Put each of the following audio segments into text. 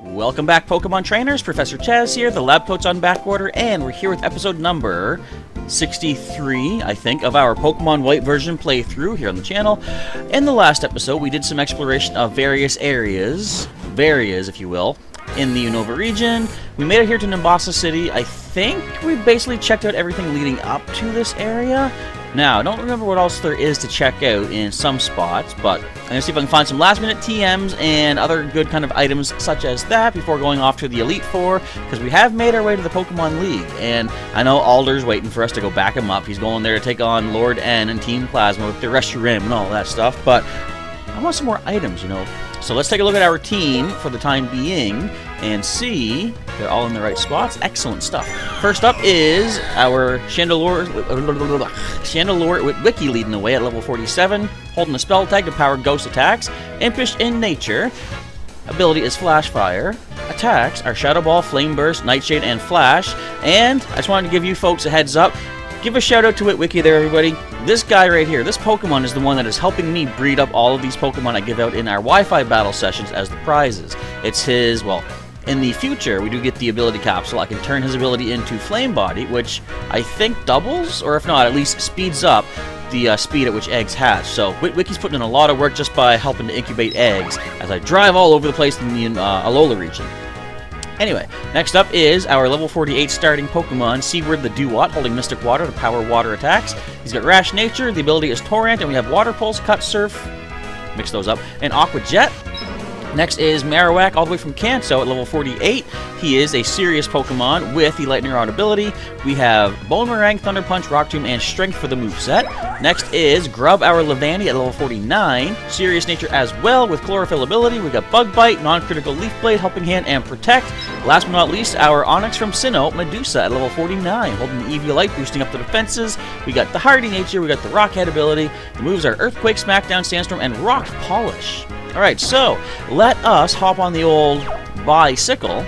Welcome back, Pokemon Trainers. Professor Chaz here, the lab coat's on back order, and we're here with episode number 63, I think, of our Pokemon White version playthrough here on the channel. In the last episode, we did some exploration of various areas, if you will, in the Unova region. We made it here to Nimbasa City. I think we basically checked out everything leading up to this area. Now, I don't remember what else there is to check out in some spots, but I'm going to see if I can find some last-minute TMs and other good kind of items such as that before going off to the Elite Four, because we have made our way to the Pokemon League, and I know Alder's waiting for us to go back him up. He's going there to take on Lord N and Team Plasma with the Reshiram and all that stuff, but I want some more items, you know. So let's take a look at our team for the time being and see they're all in the right spots. Excellent stuff. First up is our Chandelure Wiki leading the way at level 47, holding a spell tag to power ghost attacks. Impish in nature. Ability is Flash Fire. Attacks are Shadow Ball, Flame Burst, Nightshade, and Flash. And I just wanted to give you folks a heads up. Give a shout out to Wiki there, everybody. This guy right here, this Pokemon is the one that is helping me breed up all of these Pokemon I give out in our Wi-Fi battle sessions as the prizes. It's his, well, in the future, we do get the ability capsule. I can turn his ability into Flame Body, which I think doubles, or if not, at least speeds up the speed at which eggs hatch. So Wiki's putting in a lot of work just by helping to incubate eggs as I drive all over the place in the Alola region. Anyway, next up is our level 48 starting Pokemon, Seaward the Dewott, holding Mystic Water to power water attacks. He's got Rash Nature, the ability is Torrent, and we have Water Pulse, Cut Surf, mix those up, and Aqua Jet. Next is Marowak, all the way from Kanto at level 48. He is a serious Pokemon with the Lightning Rod ability. We have Boomerang, Thunder Punch, Rock Tomb, and Strength for the moveset. Next is Grub, our Levani at level 49. Serious nature as well with Chlorophyll ability. We got Bug Bite, Non-Critical Leaf Blade, Helping Hand, and Protect. Last but not least, our Onix from Sinnoh, Medusa at level 49, holding the Eviolite, boosting up the defenses. We got the Hardy nature, we got the Rock Head ability. The moves are Earthquake, Smackdown, Sandstorm, and Rock Polish. Alright, so let us hop on the old bicycle,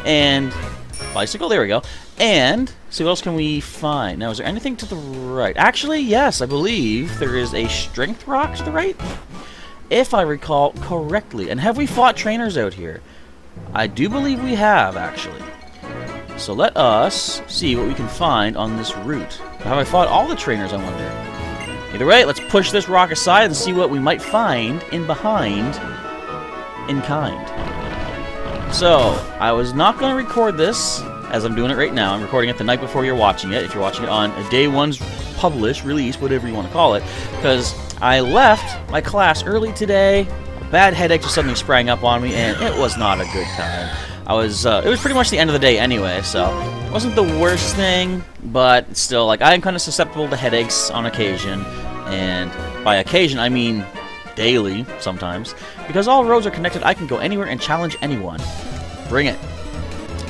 there we go, and see what else can we find. Now, is there anything to the right? Actually, yes, I believe there is a Strength Rock to the right, if I recall correctly. And have we fought trainers out here? I do believe we have, actually. So let us see what we can find on this route. Have I fought all the trainers, I wonder? Either way, let's push this rock aside and see what we might find in behind in kind. So, I was not going to record this as I'm doing it right now. I'm recording it the night before you're watching it, if you're watching it on a day one's publish, release, whatever you want to call it, because I left my class early today. A bad headache just suddenly sprang up on me, and it was not a good time. it was pretty much the end of the day anyway, so it wasn't the worst thing, but still, like, I am kind of susceptible to headaches on occasion, and by occasion, I mean daily, sometimes. Because all roads are connected, I can go anywhere and challenge anyone. Bring it.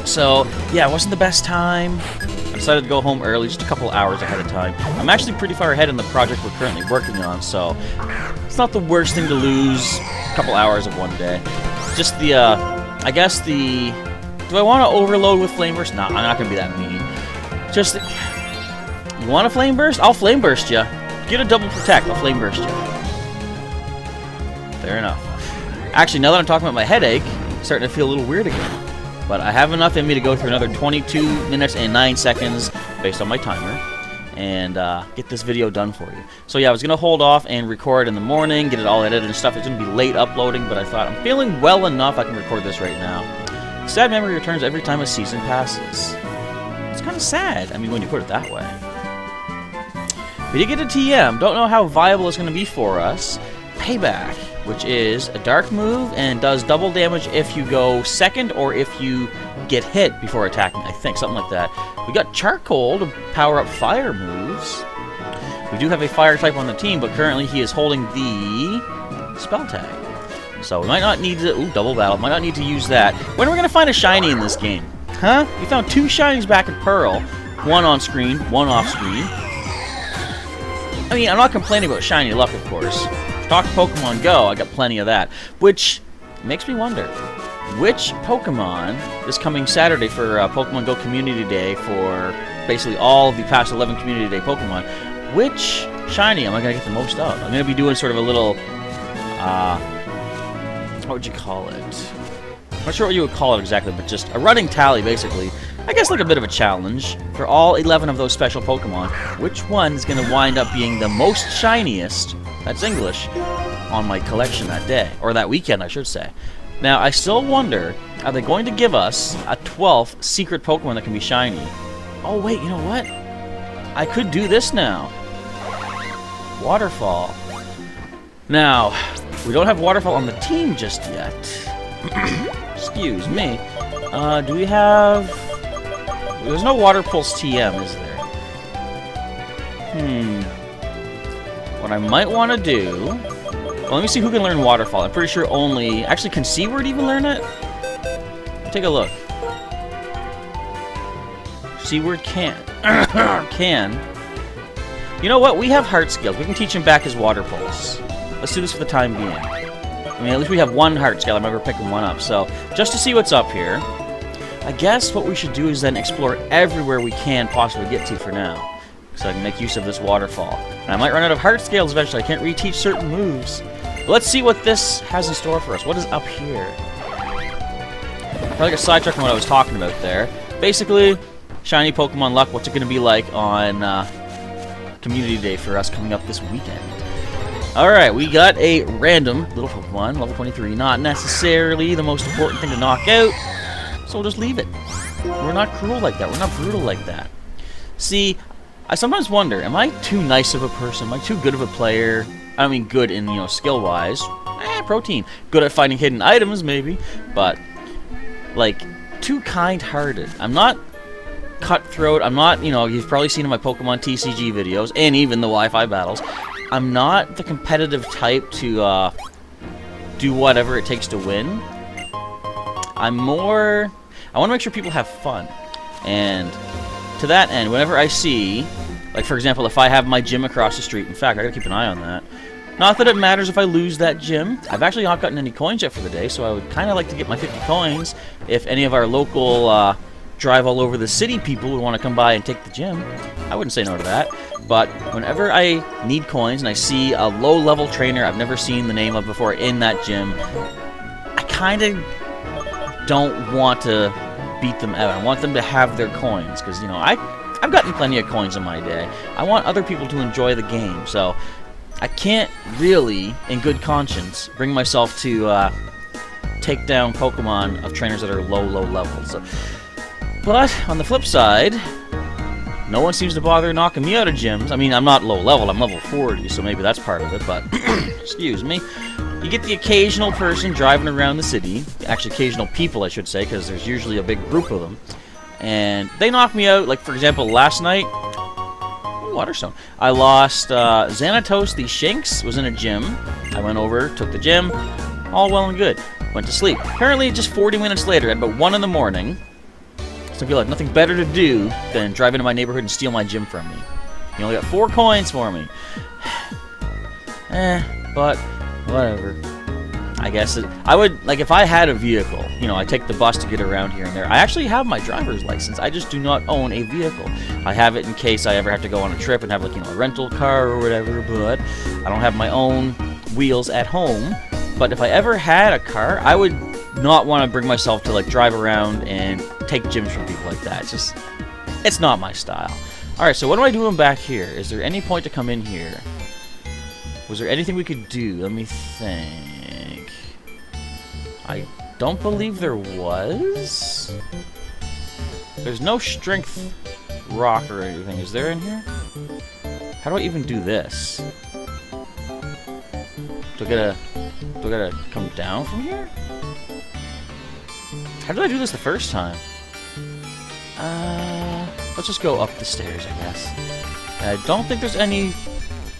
So, yeah, it wasn't the best time. I decided to go home early, just a couple hours ahead of time. I'm actually pretty far ahead in the project we're currently working on, so it's not the worst thing to lose a couple hours of one day. Just the, I guess the... Do I want to overload with Flame Burst? Nah, I'm not going to be that mean. Just... You want a Flame Burst? I'll Flame Burst you. Get a double protect, I'll Flame Burst you. Fair enough. Actually, now that I'm talking about my headache, I'm starting to feel a little weird again. But I have enough in me to go through another 22 minutes and 9 seconds based on my timer and get this video done for you. So yeah, I was going to hold off and record in the morning, get it all edited and stuff. It's going to be late uploading, but I thought I'm feeling well enough I can record this right now. Sad memory returns every time a season passes. It's kind of sad, I mean, when you put it that way. We did get a TM. Don't know how viable it's going to be for us. Payback, which is a dark move and does double damage if you go second or if you get hit before attacking, I think, something like that. We got Charcoal to power up fire moves. We do have a fire type on the team, but currently he is holding the spell tag. So we might not need to... Ooh, double battle. Might not need to use that. When are we going to find a shiny in this game? Huh? We found 2 shinies back at Pearl. One on screen, one off screen. I mean, I'm not complaining about shiny luck, of course. Talk to Pokemon Go, I got plenty of that. Which makes me wonder, which Pokemon this coming Saturday for Pokemon Go Community Day for basically all of the past 11 Community Day Pokemon, which shiny am I going to get the most of? I'm going to be doing sort of a little, what would you call it? not sure what you would call it exactly, but just a running tally, basically. I guess like a bit of a challenge for all 11 of those special Pokemon. Which one is going to wind up being the most shiniest, that's English, on my collection that day. Or that weekend, I should say. Now, I still wonder, are they going to give us a 12th secret Pokemon that can be shiny? Oh, wait, you know what? I could do this now. Waterfall. Now, we don't have Waterfall on the team just yet. Excuse me. Do we have... There's no Water Pulse TM, is there? What I might want to do... Well, let me see who can learn Waterfall. I'm pretty sure only... Actually, can Seaward even learn it? Take a look. Seaward can. Can. You know what? We have Heart Scales. We can teach him back his Water Pulse. Let's do this for the time being. I mean, at least we have one Heart Scale. I'm never picking one up. So, just to see what's up here, I guess what we should do is then explore everywhere we can possibly get to for now. So I can make use of this Waterfall. And I might run out of Heart Scales eventually. I can't reteach certain moves. But let's see what this has in store for us. What is up here? Probably got sidetracked from what I was talking about there. Basically, shiny Pokemon luck. What's it going to be like on Community Day for us coming up this weekend? Alright, we got a random little Pokemon, level 23. Not necessarily the most important thing to knock out. So we'll just leave it. We're not cruel like that. We're not brutal like that. See, I sometimes wonder, am I too nice of a person? Am I too good of a player? I don't mean good in, skill-wise. Protein. Good at finding hidden items, maybe. But, like, too kind-hearted. I'm not cutthroat. I'm not, you've probably seen in my Pokemon TCG videos, and even the Wi-Fi battles. I'm not the competitive type to do whatever it takes to win. I want to make sure people have fun. And to that end, whenever I see, like for example, if I have my gym across the street, in fact, I gotta keep an eye on that. Not that it matters if I lose that gym. I've actually not gotten any coins yet for the day, so I would kind of like to get my 50 coins if any of our local drive all over the city people would want to come by and take the gym. I wouldn't say no to that. But whenever I need coins and I see a low-level trainer I've never seen the name of before in that gym, I kind of don't want to beat them out. I want them to have their coins because, I've gotten plenty of coins in my day. I want other people to enjoy the game, so I can't really, in good conscience, bring myself to take down Pokemon of trainers that are low levels. So, but on the flip side, no one seems to bother knocking me out of gyms. I mean, I'm not low level, I'm level 40, so maybe that's part of it, but excuse me. You get the occasional person driving around the city, actually occasional people I should say, because there's usually a big group of them, and they knock me out. Like for example, last night, Waterstone, I lost Xanatos the Shinx, was in a gym. I went over, took the gym, all well and good, went to sleep. Apparently just 40 minutes later, at about 1 in the morning, so I feel like nothing better to do than drive into my neighborhood and steal my gym from me. You only got 4 coins for me. But whatever. I guess I would, like, if I had a vehicle, I take the bus to get around here and there. I actually have my driver's license. I just do not own a vehicle. I have it in case I ever have to go on a trip and have, like, a rental car or whatever, but I don't have my own wheels at home. But if I ever had a car, I would not want to bring myself to, like, drive around and take gyms from people like that. It's not my style. Alright, so what am I doing back here? Is there any point to come in here? Was there anything we could do? Let me think. I don't believe there was. There's no strength rock or anything. Is there in here? How do I even do this? Do I gotta come down from here? How did I do this the first time? Let's just go up the stairs, I guess. I don't think there's any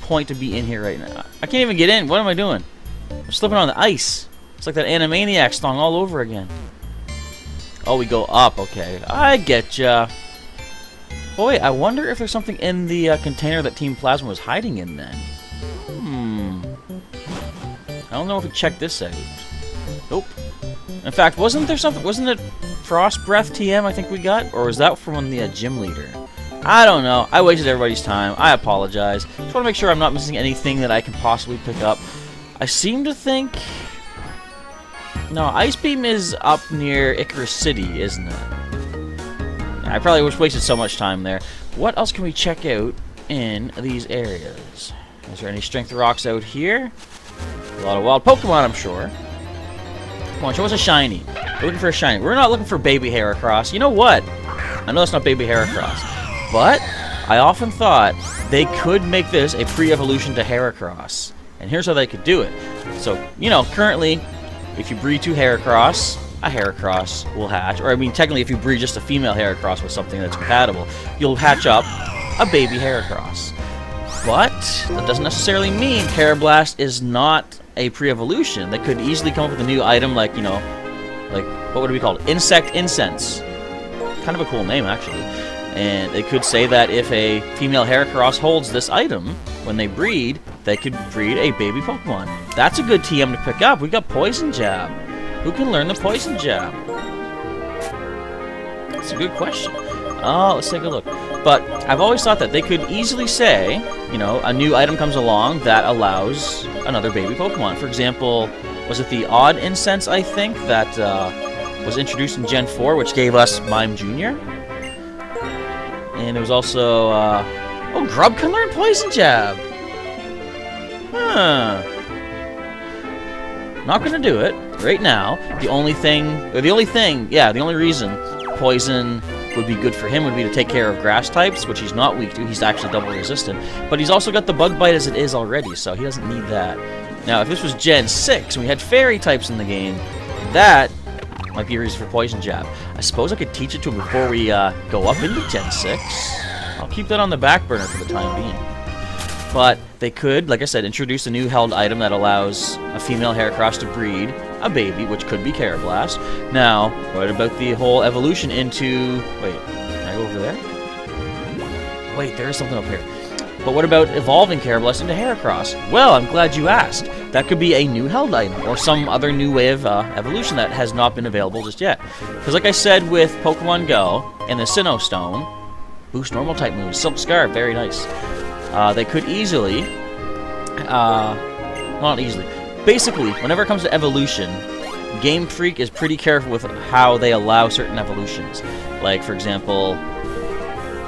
point to be in here right now. I can't even get in. What am I doing? I'm slipping on the ice. It's like that Animaniacs song all over again. Oh, we go up. Okay. I getcha. Oh, wait. I wonder if there's something in the container that Team Plasma was hiding in then. I don't know if we checked this out. Nope. In fact, wasn't there something? Wasn't it Frost Breath TM I think we got? Or was that from the gym leader? I don't know. I wasted everybody's time. I apologize. Just want to make sure I'm not missing anything that I can possibly pick up. I seem to think No, Ice Beam is up near Icarus City, isn't it? Yeah, I probably wasted so much time there. What else can we check out in these areas? Is there any strength rocks out here? A lot of wild Pokemon, I'm sure. Come on, show us a shiny. We're looking for a shiny. We're not looking for Baby Heracross. You know what? I know it's not Baby Heracross, but I often thought they could make this a pre-evolution to Heracross. And here's how they could do it. So, you know, currently, if you breed two Heracross, a Heracross will hatch. Or, I mean, technically, if you breed just a female Heracross with something that's compatible, you'll hatch up a baby Heracross. But that doesn't necessarily mean Carablast is not a pre-evolution. They could easily come up with a new item like, you know, like, what would it be called? Insect Incense. Kind of a cool name, actually. And it could say that if a female Heracross holds this item, when they breed, they could breed a baby Pokemon. That's a good TM to pick up. We got Poison Jab. Who can learn the Poison Jab? That's a good question. Oh, let's take a look. But I've always thought that they could easily say, you know, a new item comes along that allows another baby Pokemon. For example, was it the Odd Incense, I think, that was introduced in Gen 4, which gave us Mime Jr.? And it was also, oh, Grub can learn Poison Jab! Huh. Not gonna do it right now. The only reason Poison would be good for him would be to take care of grass types, which he's not weak to. He's actually double resistant. But he's also got the Bug Bite as it is already, so he doesn't need that. Now, if this was Gen 6 and we had Fairy types in the game, that might be a reason for Poison Jab. I suppose I could teach it to him before we go up into Gen 6. I'll keep that on the back burner for the time being. But they could, like I said, introduce a new held item that allows a female Heracross to breed a baby, which could be Carablast. Now, what about the whole evolution into... Wait, can I go over there? Wait, there is something up here. But what about evolving Carablast into Heracross? Well, I'm glad you asked. That could be a new held item, or some other new way of evolution that has not been available just yet. Because like I said with Pokemon Go and the Sinnoh Stone, boost normal type moves. Silk Scarf, very nice. They could easily... not easily. Basically, whenever it comes to evolution, Game Freak is pretty careful with how they allow certain evolutions. Like, for example,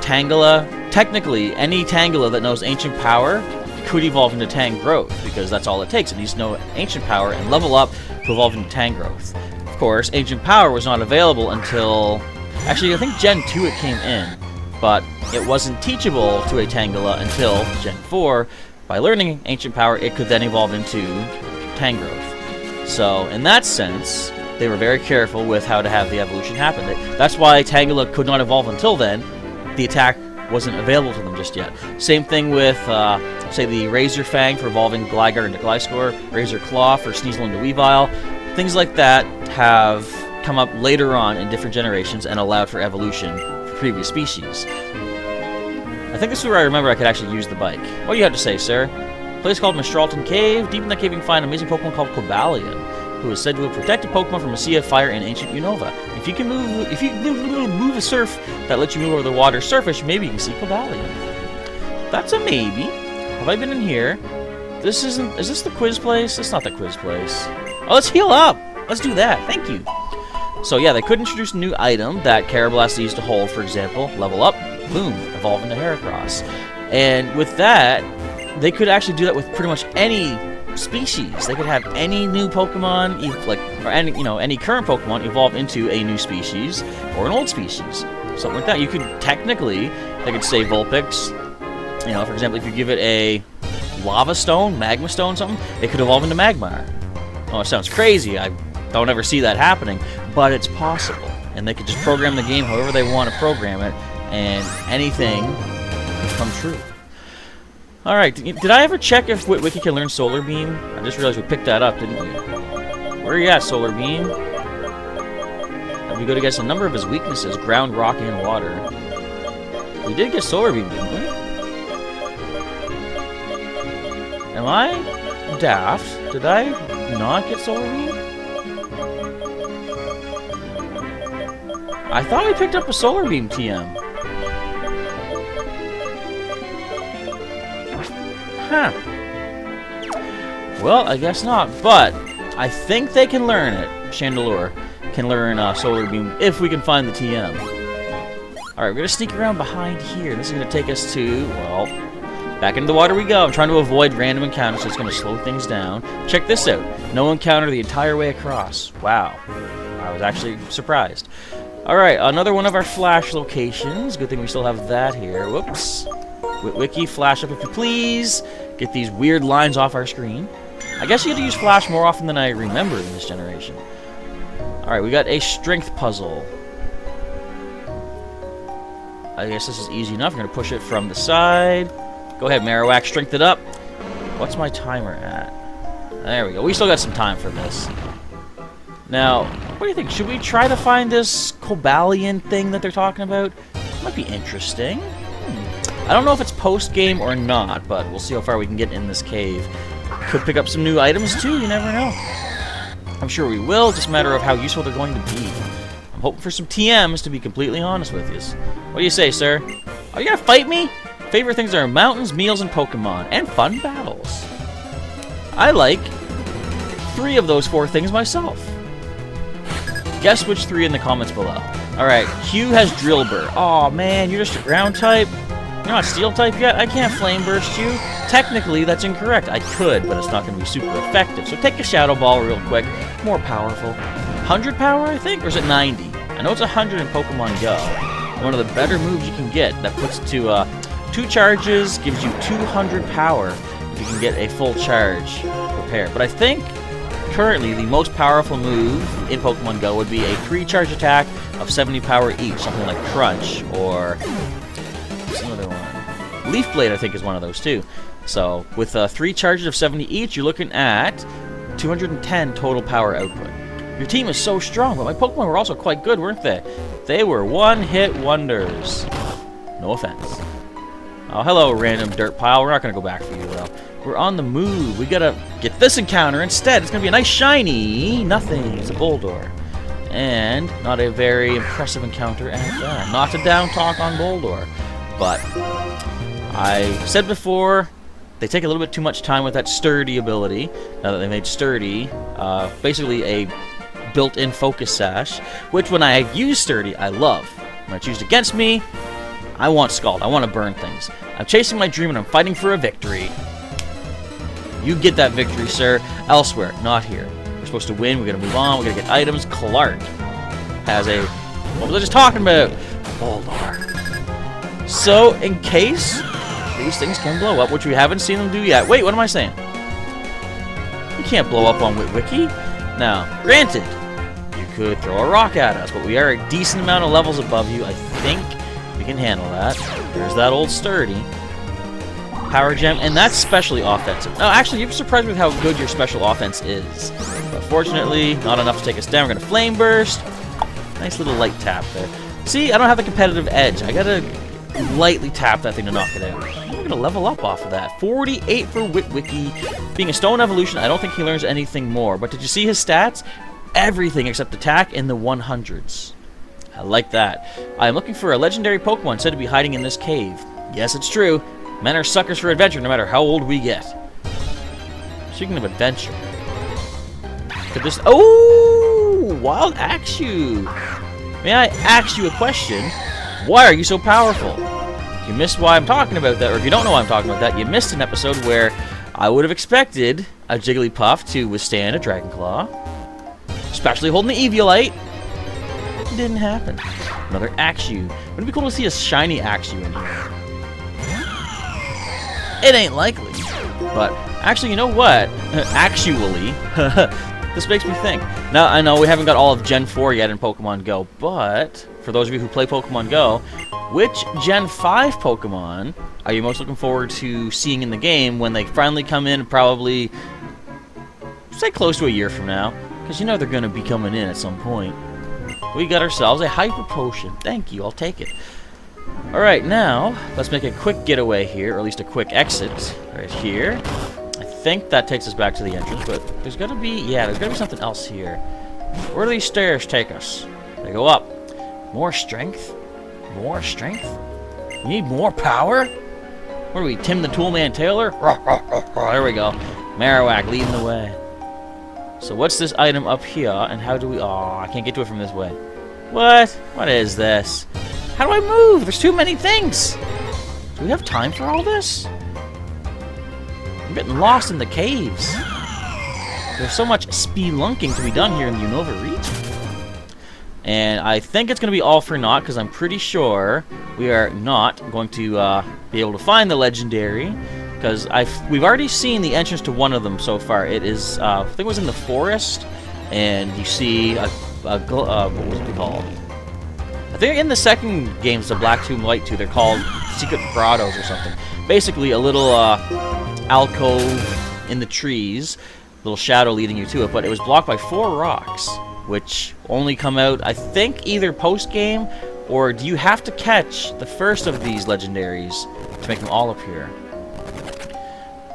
Tangela. Technically, any Tangela that knows Ancient Power could evolve into Tangrowth, because that's all it takes. It needs to know Ancient Power and level up to evolve into Tangrowth. Of course, Ancient Power was not available until... Actually, I think Gen 2 it came in, but it wasn't teachable to a Tangela until Gen 4. By learning Ancient Power, it could then evolve into Tangrowth. So, in that sense, they were very careful with how to have the evolution happen. That's why Tangela could not evolve until then. The attack wasn't available to them just yet. Same thing with, say, the Razor Fang for evolving Gligar into Gliscor, Razor Claw for Sneasel into Weavile. Things like that have come up later on in different generations and allowed for evolution for previous species. I think this is where I remember I could actually use the bike. What do you have to say, sir? A place called Mistralton Cave. Deep in that cave you can find an amazing Pokemon called Cobalion, who is said to have protected Pokemon from a sea of fire in ancient Unova. If you move a surf that lets you move over the water's surface, maybe you can see Cobalion. That's a maybe. Have I been in here? Is this the quiz place? It's not the quiz place. Oh, let's heal up! Let's do that. Thank you. So yeah, they could introduce a new item that Carablast used to hold, for example. Level up, boom, evolve into Heracross. And with that, they could actually do that with pretty much any species. They could have any new Pokemon, any current Pokemon evolve into a new species or an old species, something like that. You could technically, they could say Vulpix. You know, for example, if you give it a Lava Stone, Magma Stone, something, it could evolve into Magmar. Oh, it sounds crazy. I don't ever see that happening, but it's possible. And they could just program the game however they want to program it, and anything can come true. Alright, did I ever check if Wiki can learn Solar Beam? I just realized we picked that up, didn't we? Where are you at, Solar Beam? We go to guess a number of his weaknesses, ground, rock, and water. We did get Solar Beam, didn't we? Am I daft? Did I not get Solar Beam? I thought we picked up a Solar Beam TM. Huh. Well, I guess not, but I think they can learn it. Chandelure can learn Solar Beam if we can find the TM. Alright, we're going to sneak around behind here. This is going to take us to, well, back into the water we go. I'm trying to avoid random encounters, so it's going to slow things down. Check this out. No encounter the entire way across. Wow. I was actually surprised. Alright, another one of our flash locations. Good thing we still have that here. Whoops. Wiki, flash up if you please. Get these weird lines off our screen. I guess you get to use flash more often than I remember in this generation. Alright, we got a strength puzzle. I guess this is easy enough. I'm going to push it from the side. Go ahead, Marowak, strength it up. What's my timer at? There we go. We still got some time for this. Now, what do you think? Should we try to find this Cobalion thing that they're talking about? Might be interesting. I don't know if it's post-game or not, but we'll see how far we can get in this cave. Could pick up some new items, too. You never know. I'm sure we will. Just a matter of how useful they're going to be. I'm hoping for some TMs, to be completely honest with you. What do you say, sir? Are you going to fight me? Favorite things are mountains, meals, and Pokemon. And fun battles. I like 3 of those 4 things myself. Guess which 3 in the comments below. Alright, Hugh has Drillbur. Aw, man, you're just a ground type? You're not steel type yet? I can't flame burst you. Technically, that's incorrect. I could, but it's not going to be super effective. So take a Shadow Ball real quick. More powerful. 100 power, I think? Or is it 90? I know it's 100 in Pokemon Go. One of the better moves you can get. That puts to 2 charges, gives you 200 power if you can get a full charge prepared. But I think currently the most powerful move in Pokemon Go would be a 3-charge attack of 70 power each. Something like Crunch or... what's another one? Leaf Blade, I think, is one of those too. So with 3 charges of 70 each, you're looking at 210 total power output. Your team is so strong, but my Pokemon were also quite good, weren't they? They were one-hit wonders. No offense. Oh, hello, random dirt pile. We're not going to go back for you, though. We're on the move. We got to get this encounter instead. It's going to be a nice shiny nothing. It's a Boldore. And not a very impressive encounter at that. Not to down talk on Boldore. But I said before, they take a little bit too much time with that Sturdy ability. Now that they made Sturdy basically a built-in focus sash, which when I use Sturdy, I love. When it's used against me, I want Scald. I want to burn things. I'm chasing my dream and I'm fighting for a victory. You get that victory, sir. Elsewhere, not here. We're supposed to win. We're going to move on. We're going to get items. Clark has a... what was I just talking about? Boldore. So, in case these things can blow up, which we haven't seen them do yet. Wait, what am I saying? You can't blow up on Witwicky. Now, granted, you could throw a rock at us, but we are a decent amount of levels above you. I think we can handle that. There's that old Sturdy. Power Gem, and that's specially offensive. No, actually, you're surprised with how good your special offense is. But fortunately, not enough to take us down. We're going to Flame Burst. Nice little light tap there. See, I don't have the competitive edge. I got to lightly tap that thing to knock it out. We're going to level up off of that. 48 for Witwicky. Being a Stone Evolution, I don't think he learns anything more. But did you see his stats? Everything except attack in the 100s. I like that. I am looking for a legendary Pokemon said to be hiding in this cave. Yes, it's true. Men are suckers for adventure no matter how old we get. Speaking of adventure. Could this... oh! Wild Axew! May I ask you a question? Why are you so powerful? If you missed why I'm talking about that, or if you don't know why I'm talking about that, you missed an episode where I would have expected a Jigglypuff to withstand a Dragon Claw. Especially holding the Eviolite. It didn't happen. Another Axew. Wouldn't it be cool to see a shiny Axew in here? It ain't likely. But, actually, you know what? Actually, this makes me think. Now, I know we haven't got all of Gen 4 yet in Pokemon Go, but for those of you who play Pokemon Go, which Gen 5 Pokemon are you most looking forward to seeing in the game when they finally come in probably, say, close to a year from now? Because you know they're going to be coming in at some point. We got ourselves a Hyper Potion. Thank you, I'll take it. Alright, now, let's make a quick getaway here, or at least a quick exit, right here. I think that takes us back to the entrance, but there's gotta be, yeah, there's gotta be something else here. Where do these stairs take us? They go up. More strength? More strength? We need more power? What are we, Tim the Toolman Taylor? There we go. Marowak leading the way. So what's this item up here, and how do we... Oh, I can't get to it from this way. What? What is this? How do I move? There's too many things. Do we have time for all this? I'm getting lost in the caves. There's so much spelunking to be done here in the Unova region. And I think it's going to be all for naught, because I'm pretty sure we are not going to be able to find the legendary. Because we've already seen the entrance to one of them so far. It is, I think it was in the forest, and you see what was it called? I think in the second game, it's the Black 2 and White 2. They're called Secret Grottos or something. Basically, a little alcove in the trees, little shadow leading you to it. But it was blocked by 4 rocks, which only come out, I think, either post-game, or do you have to catch the first of these legendaries to make them all appear?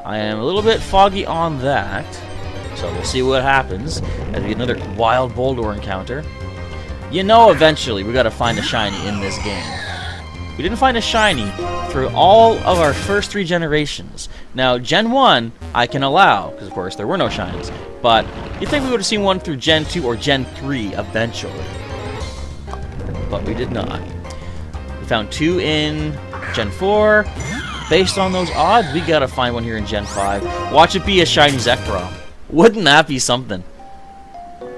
I am a little bit foggy on that, so we'll see what happens. That'll be another wild boulder encounter. You know, eventually we gotta find a shiny in this game. We didn't find a shiny through all of our first 3 generations. Now, Gen 1 I can allow, because of course there were no shinies, but you'd think we would have seen one through Gen 2 or Gen 3 eventually. But we did not. We found 2 in Gen 4. Based on those odds, we gotta find one here in Gen 5. Watch it be a shiny Zekrom. Wouldn't that be something?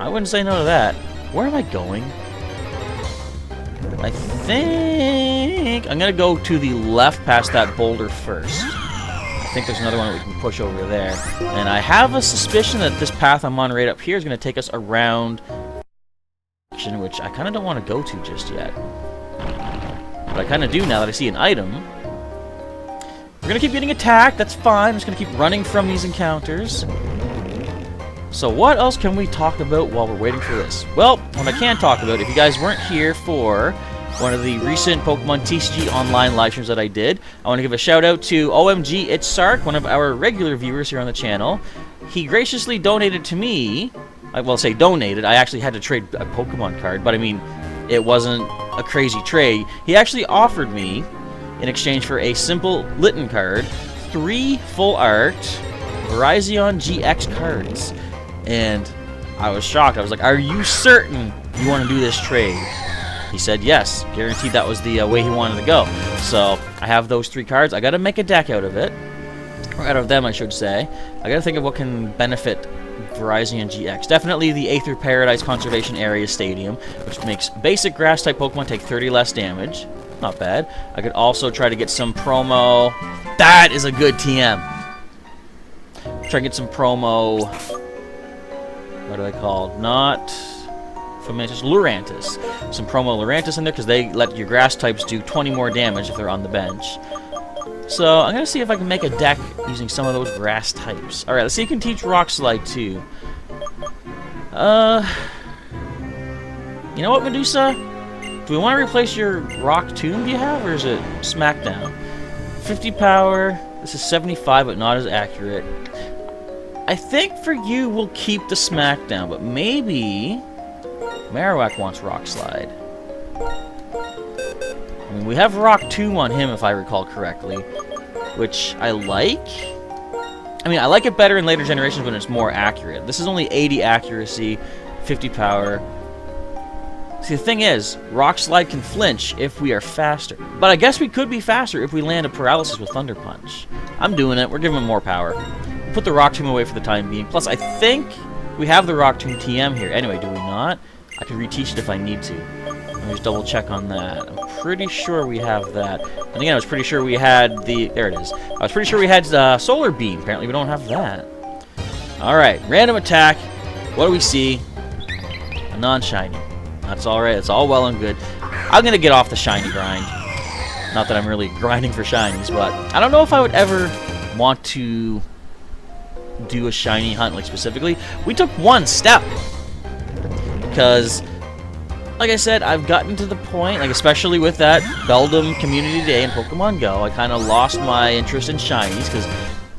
I wouldn't say no to that. Where am I going? I think I'm gonna go to the left past that boulder first. I think there's another one that we can push over there. And I have a suspicion that this path I'm on right up here is gonna take us around, which I kinda don't want to go to just yet. But I kinda do now that I see an item. We're gonna keep getting attacked, that's fine. I'm just gonna keep running from these encounters. So what else can we talk about while we're waiting for this? Well, what I can talk about, if you guys weren't here for one of the recent Pokemon TCG online live streams that I did, I want to give a shout out to OMG It's Sark, one of our regular viewers here on the channel. He graciously donated to me, well, say donated, I actually had to trade a Pokemon card, but I mean, it wasn't a crazy trade. He actually offered me, in exchange for a simple Litten card, 3 full art Virizion GX cards. And I was shocked. I was like, are you certain you want to do this trade? He said yes. Guaranteed that was the way he wanted to go. So I have those 3 cards. I got to make a deck out of it. Or out of them, I should say. I got to think of what can benefit Virizion GX. Definitely the Aether Paradise Conservation Area Stadium, which makes basic Grass-type Pokemon take 30 less damage. Not bad. I could also try to get some promo. That is a good TM. Try to get some promo. What are they called? Not Fomantis, Lurantis. Some promo Lurantis in there because they let your grass types do 20 more damage if they're on the bench. So I'm gonna see if I can make a deck using some of those grass types. All right, let's see if you can teach Rock Slide too. You know what, Medusa? Do we want to replace your Rock Tomb do you have, or is it Smackdown? 50 power. This is 75, but not as accurate. I think for you, we'll keep the Smackdown, but maybe Marowak wants Rock Slide. I mean, we have Rock Tomb on him, if I recall correctly, which I like. I mean, I like it better in later generations when it's more accurate. This is only 80 accuracy, 50 power. See, the thing is, Rock Slide can flinch if we are faster. But I guess we could be faster if we land a paralysis with Thunder Punch. I'm doing it. We're giving him more power. We'll put the Rock Tomb away for the time being. Plus, I think we have the Rock Tomb TM here. Anyway, do we not? I can reteach it if I need to. Let me just double check on that. I'm pretty sure we have that. And again, I was pretty sure we had the... There it is. I was pretty sure we had Solar Beam. Apparently, we don't have that. Alright, random attack. What do we see? A non-shiny. That's alright, it's all well and good. I'm gonna get off the shiny grind. Not that I'm really grinding for shinies, but I don't know if I would ever want to do a shiny hunt, like specifically. We took one step. Because, like I said, I've gotten to the point, like especially with that Beldum Community Day in Pokemon Go, I kind of lost my interest in shinies, because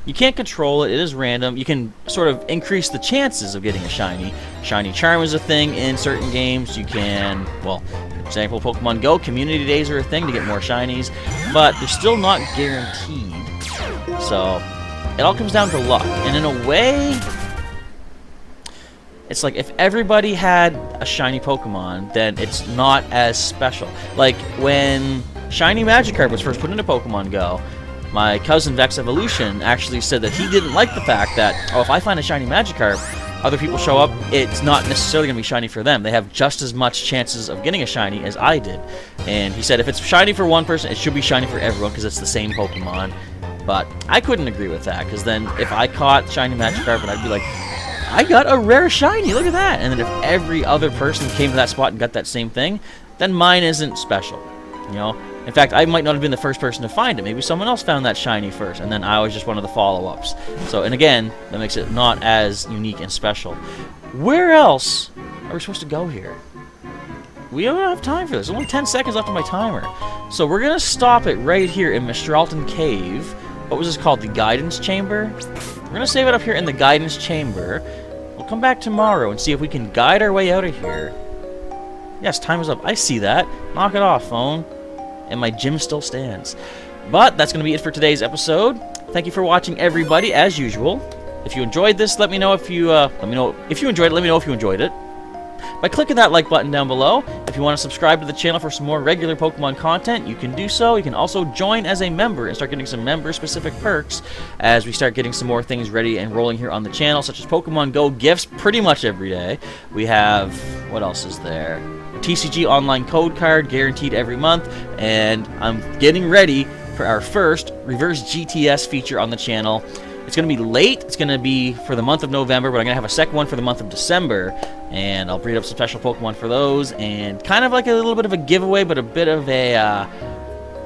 you can't control it, it is random. You can sort of increase the chances of getting a shiny. Shiny Charm is a thing in certain games. You can, well, for example, Pokemon Go, community days are a thing to get more shinies, but they're still not guaranteed. So, it all comes down to luck. And in a way, It's like if everybody had a shiny Pokemon, then it's not as special. Like when Shiny Magikarp was first put into Pokemon Go, my cousin Vex Evolution actually said that he didn't like the fact that, oh, if I find a shiny Magikarp, other people show up, it's not necessarily going to be shiny for them. They have just as much chances of getting a shiny as I did. And he said if it's shiny for one person, it should be shiny for everyone because it's the same Pokemon. But I couldn't agree with that, because then if I caught shiny Magikarp, I'd be like, I got a rare shiny, look at that. And then if every other person came to that spot and got that same thing, then mine isn't special, you know? In fact, I might not have been the first person to find it. Maybe someone else found that shiny first, and then I was just one of the follow-ups. So, and again, that makes it not as unique and special. Where else are we supposed to go here? We don't have time for this. There's only 10 seconds left on my timer. So we're going to stop it right here in Mistralton Cave. What was this called? The Guidance Chamber? We're going to save it up here in the Guidance Chamber. We'll come back tomorrow and see if we can guide our way out of here. Yes, time is up. I see that. Knock it off, phone. And my gym still stands. But that's going to be it for today's episode. Thank you for watching, everybody, as usual. If you enjoyed this, let me know if you enjoyed it. Let me know if you enjoyed it by clicking that like button down below. If you want to subscribe to the channel for some more regular Pokemon content, you can do so. You can also join as a member and start getting some member-specific perks as we start getting some more things ready and rolling here on the channel, such as Pokemon Go gifts pretty much every day. We have, what else is there? TCG online code card guaranteed every month, and I'm getting ready for our first reverse GTS feature on the channel. It's going to be late. It's going to be for the month of November, but I'm going to have a second one for the month of December, and I'll breed up some special Pokemon for those, and kind of like a little bit of a giveaway, but a bit of a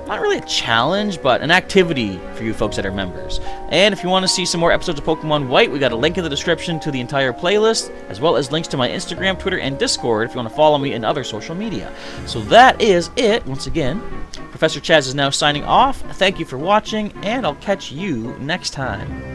not really a challenge, but an activity for you folks that are members. And if you want to see some more episodes of Pokemon White, we got a link in the description to the entire playlist, as well as links to my Instagram, Twitter, and Discord if you want to follow me in other social media. So that is it. Once again, Professor Chaz is now signing off. Thank you for watching, and I'll catch you next time.